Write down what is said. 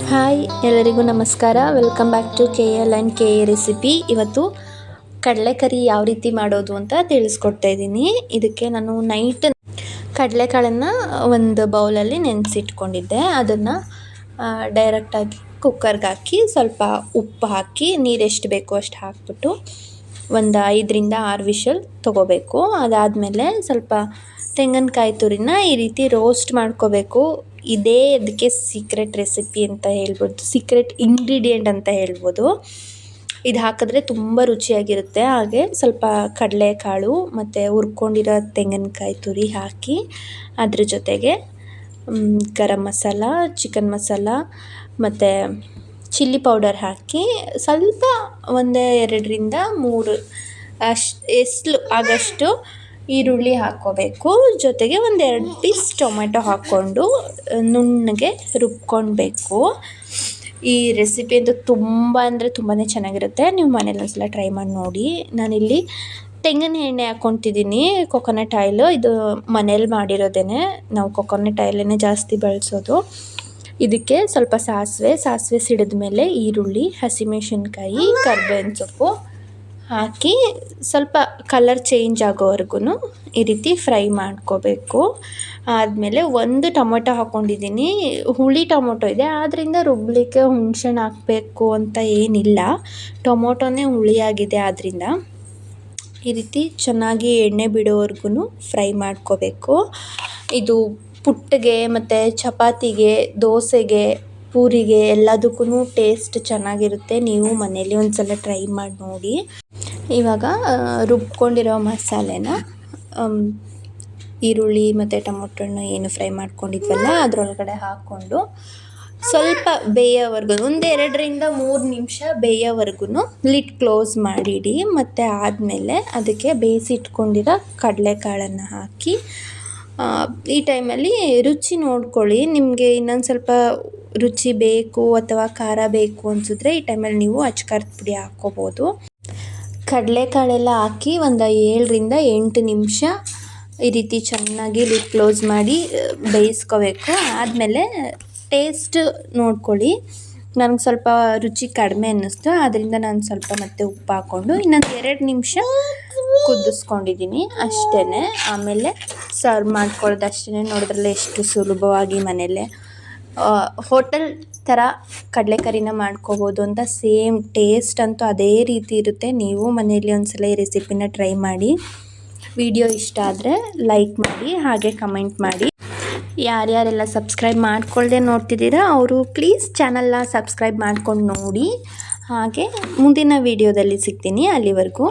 Hi ಎಲ್ಲರಿಗೂ ನಮಸ್ಕಾರ. Welcome back to KL and KA recipe. ಇವತ್ತು ಕಡಲೆಕರಿ ಯಾವ ರೀತಿ ಮಾಡೋದು ಅಂತ ತಿಳಿಸ್ಕೊಡ್ತಾ ಇದ್ದೀನಿ. ಇದಕ್ಕೆ ನಾನು ನೈಟ್ ಕಡಲೆಕಾಳನ್ನು ಒಂದು ಬೌಲಲ್ಲಿ ನೆನೆಸಿಟ್ಕೊಂಡಿದ್ದೆ. ಅದನ್ನು ಡೈರೆಕ್ಟಾಗಿ ಕುಕ್ಕರ್ಗೆ ಹಾಕಿ ಸ್ವಲ್ಪ ಉಪ್ಪು ಹಾಕಿ ನೀರೆಷ್ಟು ಬೇಕೋ ಅಷ್ಟು ಹಾಕ್ಬಿಟ್ಟು ಒಂದು 5ರಿಂದ 6 ವಿಷಲ್ ತೊಗೋಬೇಕು. ಅದಾದಮೇಲೆ ಸ್ವಲ್ಪ ತೆಂಗಿನಕಾಯಿ ತುರಿನ ಈ ರೀತಿ ರೋಸ್ಟ್ ಮಾಡ್ಕೋಬೇಕು. ಇದೇ ಅದಕ್ಕೆ ಸೀಕ್ರೆಟ್ ರೆಸಿಪಿ ಅಂತ ಹೇಳ್ಬೋದು, ಸೀಕ್ರೆಟ್ ಇಂಗ್ರೀಡಿಯೆಂಟ್ ಅಂತ ಹೇಳ್ಬೋದು. ಇದು ಹಾಕಿದ್ರೆ ತುಂಬ ರುಚಿಯಾಗಿರುತ್ತೆ. ಹಾಗೆ ಸ್ವಲ್ಪ ಕಡಲೆಕಾಳು ಮತ್ತು ಹುರ್ಕೊಂಡಿರೋ ತೆಂಗಿನಕಾಯಿ ತುರಿ ಹಾಕಿ ಅದ್ರ ಜೊತೆಗೆ ಗರಂ ಮಸಾಲ, ಚಿಕನ್ ಮಸಾಲ ಮತ್ತು ಚಿಲ್ಲಿ ಪೌಡರ್ ಹಾಕಿ ಸ್ವಲ್ಪ 2ರಿಂದ 3 ಎಷ್ಟು ಆಗಷ್ಟು ಈರುಳ್ಳಿ ಹಾಕ್ಕೋಬೇಕು. ಜೊತೆಗೆ 2 ಪೀಸ್ ಟೊಮೆಟೊ ಹಾಕ್ಕೊಂಡು ನುಣ್ಣಗೆ ರುಬ್ಕೊಳ್ಬೇಕು. ಈ ರೆಸಿಪಿ ಅಂತೂ ತುಂಬ ಅಂದರೆ ತುಂಬಾ ಚೆನ್ನಾಗಿರುತ್ತೆ. ನೀವು ಮನೇಲಿ ಒಂದ್ಸಲ ಟ್ರೈ ಮಾಡಿ ನೋಡಿ. ನಾನಿಲ್ಲಿ ತೆಂಗಿನ ಎಣ್ಣೆ ಹಾಕ್ಕೊತಿದ್ದೀನಿ, ಕೊಕೊನಟ್ ಆಯಿಲು. ಇದು ಮನೇಲಿ ಮಾಡಿರೋದೇ, ನಾವು ಕೊಕೊನಟ್ ಆಯಿಲನ್ನೇ ಜಾಸ್ತಿ ಬಳಸೋದು. ಇದಕ್ಕೆ ಸ್ವಲ್ಪ ಸಾಸಿವೆ ಸಿಡಿದ ಮೇಲೆ ಈರುಳ್ಳಿ, ಹಸಿಮೆಣಸಿನ್ಕಾಯಿ, ಕರ್ಬೇವಿನ ಸೊಪ್ಪು ಹಾಕಿ ಸ್ವಲ್ಪ ಕಲರ್ ಚೇಂಜ್ ಆಗೋವರೆಗೂ ಈ ರೀತಿ ಫ್ರೈ ಮಾಡ್ಕೋಬೇಕು. ಆದಮೇಲೆ 1 ಟೊಮೊಟೊ ಹಾಕ್ಕೊಂಡಿದ್ದೀನಿ. ಹುಳಿ ಟೊಮೊಟೊ ಇದೆ, ಆದ್ದರಿಂದ ರುಬ್ಬಲಿಕ್ಕೆ ಹುಣಸೆಹಣ್ಣು ಹಾಕಬೇಕು ಅಂತ ಏನಿಲ್ಲ. ಟೊಮೊಟೊನೇ ಹುಳಿಯಾಗಿದೆ, ಆದ್ದರಿಂದ ಈ ರೀತಿ ಚೆನ್ನಾಗಿ ಎಣ್ಣೆ ಬಿಡೋವರೆಗೂ ಫ್ರೈ ಮಾಡ್ಕೋಬೇಕು. ಇದು ಪುಟ್ಟಿಗೆ ಮತ್ತು ಚಪಾತಿಗೆ, ದೋಸೆಗೆ, ಪೂರಿಗೆ ಎಲ್ಲದಕ್ಕೂ ಟೇಸ್ಟ್ ಚೆನ್ನಾಗಿರುತ್ತೆ. ನೀವು ಮನೇಲಿ ಒಂದ್ಸಲ ಟ್ರೈ ಮಾಡಿ ನೋಡಿ. ಇವಾಗ ರುಬ್ಕೊಂಡಿರೋ ಮಸಾಲೆನ ಈರುಳ್ಳಿ ಮತ್ತು ಟೊಮೊಟೊನ ಏನು ಫ್ರೈ ಮಾಡ್ಕೊಂಡಿದ್ವಲ್ಲ ಅದರೊಳಗಡೆ ಹಾಕ್ಕೊಂಡು ಸ್ವಲ್ಪ ಬೇಯೋವರೆಗೂ 2ರಿಂದ 3 ನಿಮಿಷ ಬೇಯೋವರೆಗೂ ಲಿಡ್ ಕ್ಲೋಸ್ ಮಾಡಿಡಿ. ಮತ್ತು ಆದಮೇಲೆ ಅದಕ್ಕೆ ಬೇಯಿಸಿಟ್ಕೊಂಡಿರೋ ಕಡಲೆಕಾಳನ್ನು ಹಾಕಿ ಈ ಟೈಮಲ್ಲಿ ರುಚಿ ನೋಡ್ಕೊಳ್ಳಿ. ನಿಮಗೆ ಇನ್ನೊಂದು ಸ್ವಲ್ಪ ರುಚಿ ಬೇಕು ಅಥವಾ ಖಾರ ಬೇಕು ಅನಿಸಿದ್ರೆ ಈ ಟೈಮಲ್ಲಿ ನೀವು ಅಚ್ಕಾರದ ಪುಡಿ ಹಾಕ್ಕೋಬೋದು. ಕಡಲೆಕಾಳೆಲ್ಲ ಹಾಕಿ 7ರಿಂದ 8 ನಿಮಿಷ ಈ ರೀತಿ ಚೆನ್ನಾಗಿ ಲಿಡ್ ಕ್ಲೋಸ್ ಮಾಡಿ ಬೇಯಿಸ್ಕೋಬೇಕು. ಆದಮೇಲೆ ಟೇಸ್ಟ್ ನೋಡ್ಕೊಳ್ಳಿ. ನನಗೆ ಸ್ವಲ್ಪ ರುಚಿ ಕಡಿಮೆ ಅನ್ನಿಸ್ತು, ಆದ್ದರಿಂದ ನಾನು ಸ್ವಲ್ಪ ಮತ್ತೆ ಉಪ್ಪು ಹಾಕ್ಕೊಂಡು ಇನ್ನೊಂದು 2 ನಿಮಿಷ ಕುದಿಸ್ಕೊಂಡಿದ್ದೀನಿ ಅಷ್ಟೇ. ಆಮೇಲೆ ಸರ್ವ್ ಮಾಡ್ಕೊಳ್ಳೋದು ಅಷ್ಟೇ. ನೋಡಿದ್ರಲ್ಲ ಎಷ್ಟು ಸುಲಭವಾಗಿ ಮನೆಯಲ್ಲೇ ಹೋಟೆಲ್ ಥರ ಕಡಲೆಕರಿನ ಮಾಡ್ಕೋಬೋದು ಅಂತ. ಸೇಮ್ ಟೇಸ್ಟ್ ಅಂತೂ ಅದೇ ರೀತಿ ಇರುತ್ತೆ. ನೀವು ಮನೆಯಲ್ಲಿ ಒಂದ್ಸಲ ಈ ರೆಸಿಪಿನ ಟ್ರೈ ಮಾಡಿ. ವಿಡಿಯೋ ಇಷ್ಟ ಆದರೆ ಲೈಕ್ ಮಾಡಿ, ಹಾಗೆ ಕಮೆಂಟ್ ಮಾಡಿ. ಯಾರ್ಯಾರೆಲ್ಲ ಸಬ್ಸ್ಕ್ರೈಬ್ ಮಾಡ್ಕೊಳ್ಳದೆ ನೋಡ್ತಿದ್ದೀರಾ ಅವರು ಪ್ಲೀಸ್ ಚಾನಲ್ನ ಸಬ್ಸ್ಕ್ರೈಬ್ ಮಾಡ್ಕೊಂಡು ನೋಡಿ. ಹಾಗೆ ಮುಂದಿನ ವಿಡಿಯೋದಲ್ಲಿ ಸಿಗ್ತೀನಿ. ಅಲ್ಲಿವರೆಗೂ